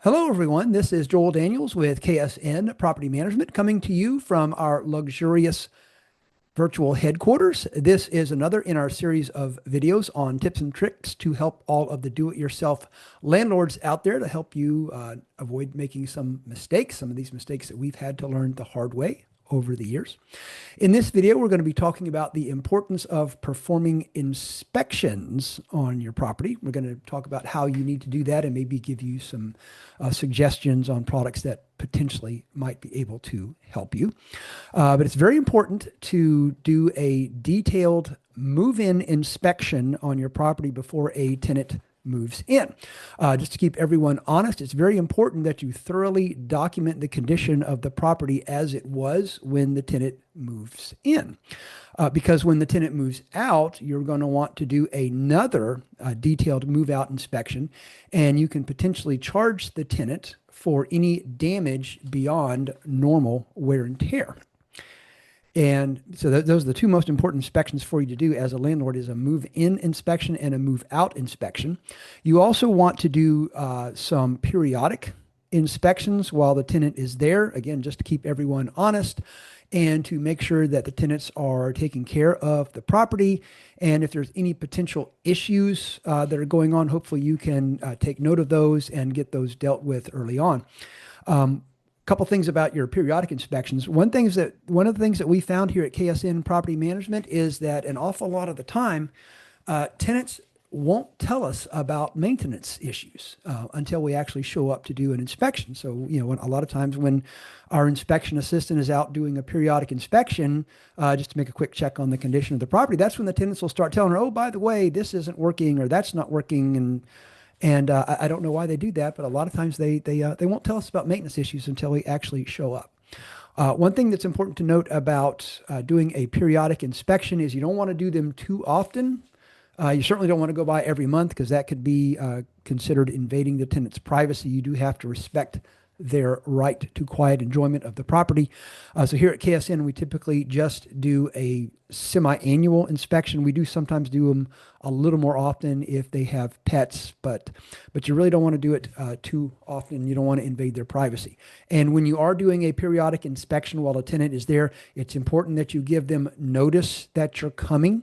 Hello, everyone. This is Joel Daniels with KSN Property Management coming to you from our luxurious virtual headquarters. This is another in our series of videos on tips and tricks to help all of the do-it-yourself landlords out there to help you avoid making some mistakes, some of these mistakes that we've had to learn the hard way over the years. In this video, we're going to be talking about the importance of performing inspections on your property. We're going to talk about how you need to do that and maybe give you some suggestions on products that potentially might be able to help you. But it's very important to do a detailed move-in inspection on your property before a tenant moves in. Just to keep everyone honest, it's very important that you thoroughly document the condition of the property as it was when the tenant moves in. Because when the tenant moves out, you're going to want to do another detailed move-out inspection, and you can potentially charge the tenant for any damage beyond normal wear and tear. And so those are the two most important inspections for you to do as a landlord is a move-in inspection and a move-out inspection. You also want to do some periodic inspections while the tenant is there, again, just to keep everyone honest and to make sure that the tenants are taking care of the property. And if there's any potential issues that are going on, hopefully you can take note of those and get those dealt with early on. Couple things about your periodic inspections. One of the things that we found here at KSN Property Management is that an awful lot of the time, tenants won't tell us about maintenance issues until we actually show up to do an inspection. So, a lot of times when our inspection assistant is out doing a periodic inspection, just to make a quick check on the condition of the property, that's when the tenants will start telling her, oh, by the way, this isn't working or that's not working. And I don't know why they do that, but a lot of times they won't tell us about maintenance issues until we actually show up. One thing that's important to note about doing a periodic inspection is you don't want to do them too often. You certainly don't want to go by every month because that could be considered invading the tenant's privacy. You do have to respect their right to quiet enjoyment of the property. So here at KSN, we typically just do a semi-annual inspection. We do sometimes do them a little more often if they have pets, but you really don't want to do it too often. You don't want to invade their privacy. And when you are doing a periodic inspection while a tenant is there, it's important that you give them notice that you're coming.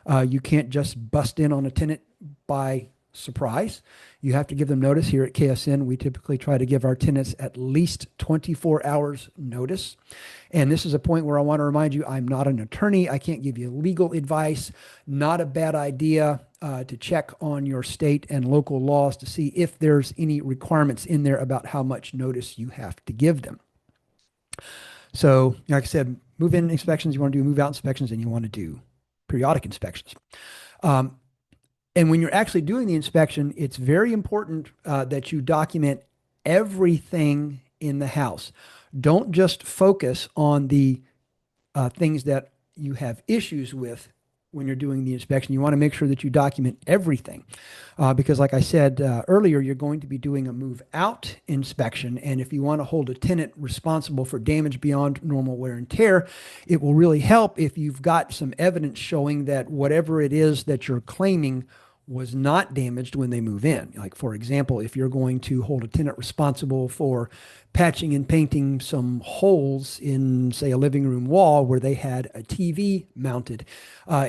You can't just bust in on a tenant by surprise. You have to give them notice. Here at KSN, we typically try to give our tenants at least 24 hours notice. And this is a point where I want to remind you, I'm not an attorney. I can't give you legal advice. Not a bad idea to check on your state and local laws to see if there's any requirements in there about how much notice you have to give them. So, like I said, move-in inspections, you want to do move-out inspections, and you want to do periodic inspections. And when you're actually doing the inspection, it's very important that you document everything in the house. Don't just focus on the things that you have issues with when you're doing the inspection. You want to make sure that you document everything because like I said earlier, you're going to be doing a move-out inspection. And if you want to hold a tenant responsible for damage beyond normal wear and tear, it will really help if you've got some evidence showing that whatever it is that you're claiming was not damaged when they move in. Like, for example, if you're going to hold a tenant responsible for patching and painting some holes in, say, a living room wall where they had a TV mounted,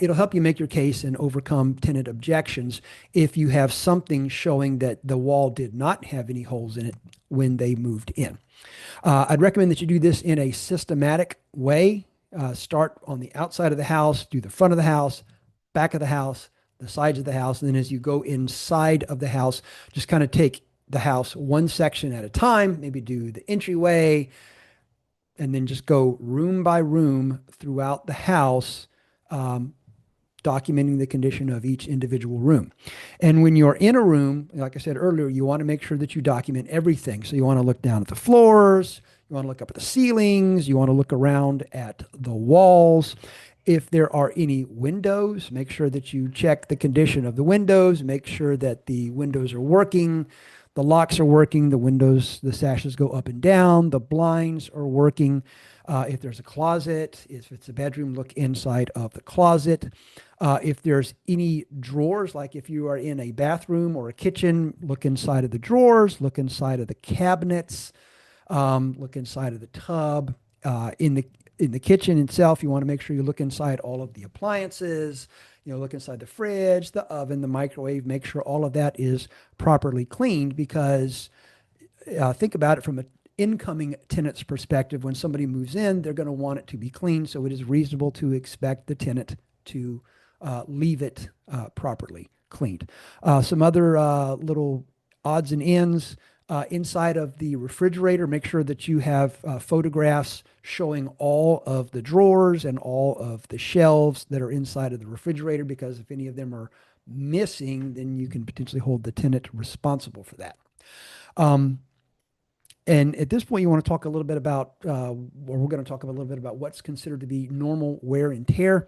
it'll help you make your case and overcome tenant objections if you have something showing that the wall did not have any holes in it when they moved in. I'd recommend that you do this in a systematic way. Start on the outside of the house, do the front of the house, back of the house, the sides of the house, and then as you go inside of the house, just kind of take the house one section at a time, maybe do the entryway, and then just go room by room throughout the house, documenting the condition of each individual room. And when you're in a room, like I said earlier, you want to make sure that you document everything. So you want to look down at the floors, you want to look up at the ceilings, you want to look around at the walls. If there are any windows, make sure that you check the condition of the windows, make sure that the windows are working, the locks are working, the windows, the sashes go up and down, the blinds are working. If there's a closet, if it's a bedroom, look inside of the closet. If there's any drawers, like if you are in a bathroom or a kitchen, look inside of the drawers, look inside of the cabinets, look inside of the tub. In the kitchen itself, you want to make sure you look inside all of the appliances. Look inside the fridge, the oven, the microwave. Make sure all of that is properly cleaned, because think about it from an incoming tenant's perspective. When somebody moves in, they're going to want it to be clean. So it is reasonable to expect the tenant to leave it properly cleaned. Some other little odds and ends. Inside of the refrigerator, make sure that you have photographs showing all of the drawers and all of the shelves that are inside of the refrigerator, because if any of them are missing, then you can potentially hold the tenant responsible for that. And at this point, you want to talk a little bit about, or we're going to talk a little bit about what's considered to be normal wear and tear.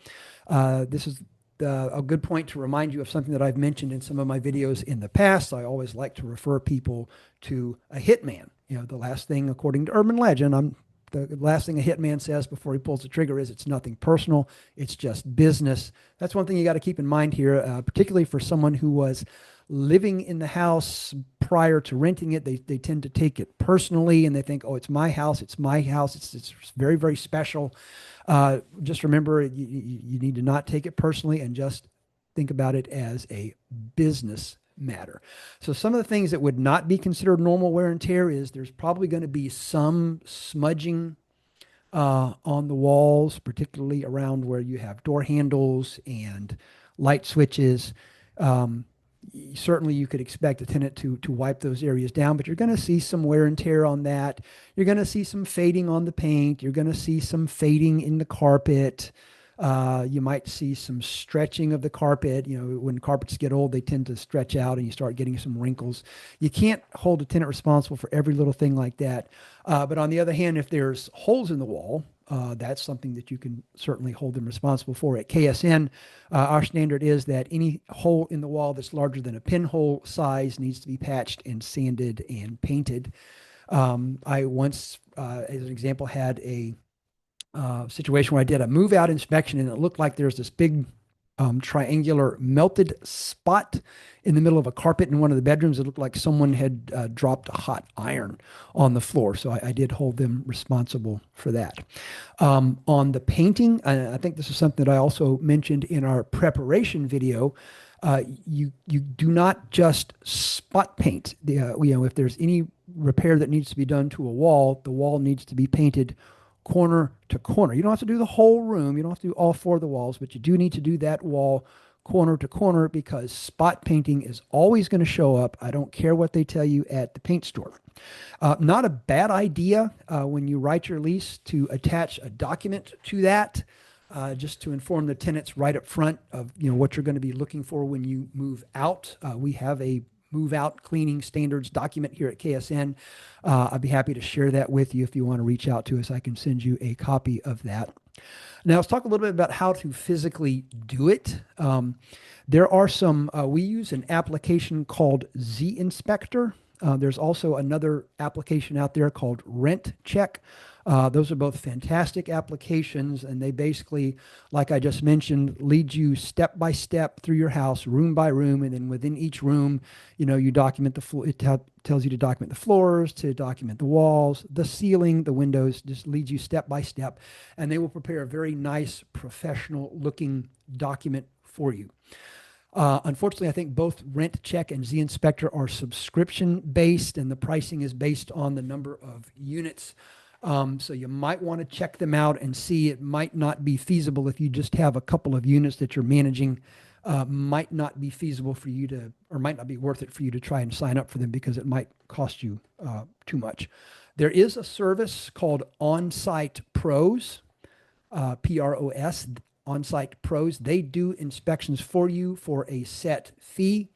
This is a good point to remind you of something that I've mentioned in some of my videos in the past. I always like to refer people to a hitman. The last thing, according to urban legend, the last thing a hitman says before he pulls the trigger is it's nothing personal. It's just business. That's one thing you got to keep in mind here, particularly for someone who was living in the house prior to renting it. They tend to take it personally, and they think, oh, it's my house. It's my house. It's very, very special. Just remember, you need to not take it personally, and just think about it as a business matter. So some of the things that would not be considered normal wear and tear is there's probably going to be some smudging on the walls, particularly around where you have door handles and light switches. Certainly you could expect a tenant to wipe those areas down, but you're going to see some wear and tear on that. You're going to see some fading on the paint. You're going to see some fading in the carpet. You might see some stretching of the carpet. When carpets get old, they tend to stretch out and you start getting some wrinkles. You can't hold a tenant responsible for every little thing like that. But on the other hand, if there's holes in the wall, that's something that you can certainly hold them responsible for. At KSN, our standard is that any hole in the wall that's larger than a pinhole size needs to be patched and sanded and painted. I once, as an example, had a situation where I did a move out inspection, and it looked like there's this big triangular melted spot in the middle of a carpet in one of the bedrooms. It looked like someone had dropped a hot iron on the floor. So I did hold them responsible for that. On the painting, I think this is something that I also mentioned in our preparation video. You do not just spot paint. If there's any repair that needs to be done to a wall, the wall needs to be painted corner to corner. You don't have to do the whole room. You don't have to do all four of the walls, but you do need to do that wall corner to corner, because spot painting is always going to show up. I don't care what they tell you at the paint store. Not a bad idea when you write your lease to attach a document to that, just to inform the tenants right up front of what you're going to be looking for when you move out. We have a move out cleaning standards document here at KSN. I'd be happy to share that with you. If you want to reach out to us, I can send you a copy of that. Now let's talk a little bit about how to physically do it. There are some, we use an application called Z Inspector. There's also another application out there called Rent Check. Those are both fantastic applications, and they basically, like I just mentioned, lead you step by step through your house, room by room, and then within each room, you document the floor. It tells you to document the floors, to document the walls, the ceiling, the windows. Just leads you step by step, and they will prepare a very nice, professional-looking document for you. Unfortunately, I think both Rent Check and Z Inspector are subscription-based, and the pricing is based on the number of units. So you might want to check them out and see. It might not be feasible if you just have a couple of units that you're managing. Might not be feasible for you to, or might not be worth it for you to try and sign up for them, because it might cost you too much. There is a service called On-Site Pros, P-R-O-S, On-Site Pros. They do inspections for you for a set fee.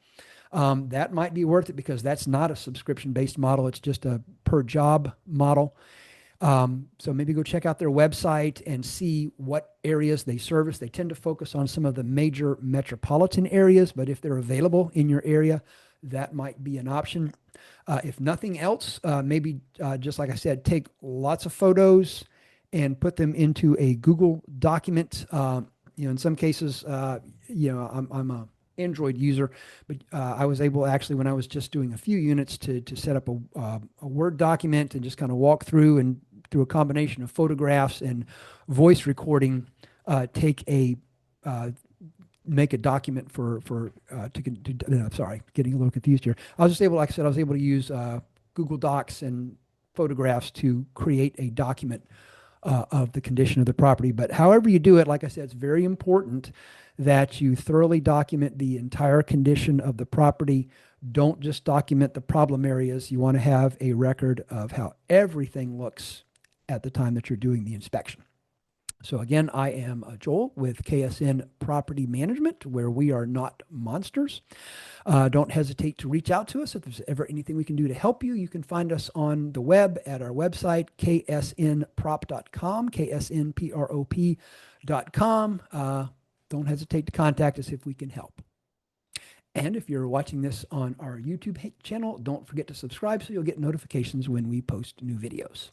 That might be worth it, because that's not a subscription-based model. It's just a per job model. So maybe go check out their website and see what areas they service. They tend to focus on some of the major metropolitan areas, but if they're available in your area, that might be an option. If nothing else, maybe just like I said, take lots of photos and put them into a Google document. In some cases, I'm a Android user, but I was able actually, when I was just doing a few units, to set up a Word document and just kind of walk through, and through a combination of photographs and voice recording, make a document sorry, getting a little confused here. I was just able, like I said, I was able to use Google Docs and photographs to create a document of the condition of the property. But however you do it, like I said, it's very important that you thoroughly document the entire condition of the property. Don't just document the problem areas. You want to have a record of how everything looks at the time that you're doing the inspection. So again, I am Joel with KSN Property Management, where we are not monsters. Don't hesitate to reach out to us if there's ever anything we can do to help you. You can find us on the web at our website, ksnprop.com, ksnprop.com. Don't hesitate to contact us if we can help. And if you're watching this on our YouTube channel, don't forget to subscribe so you'll get notifications when we post new videos.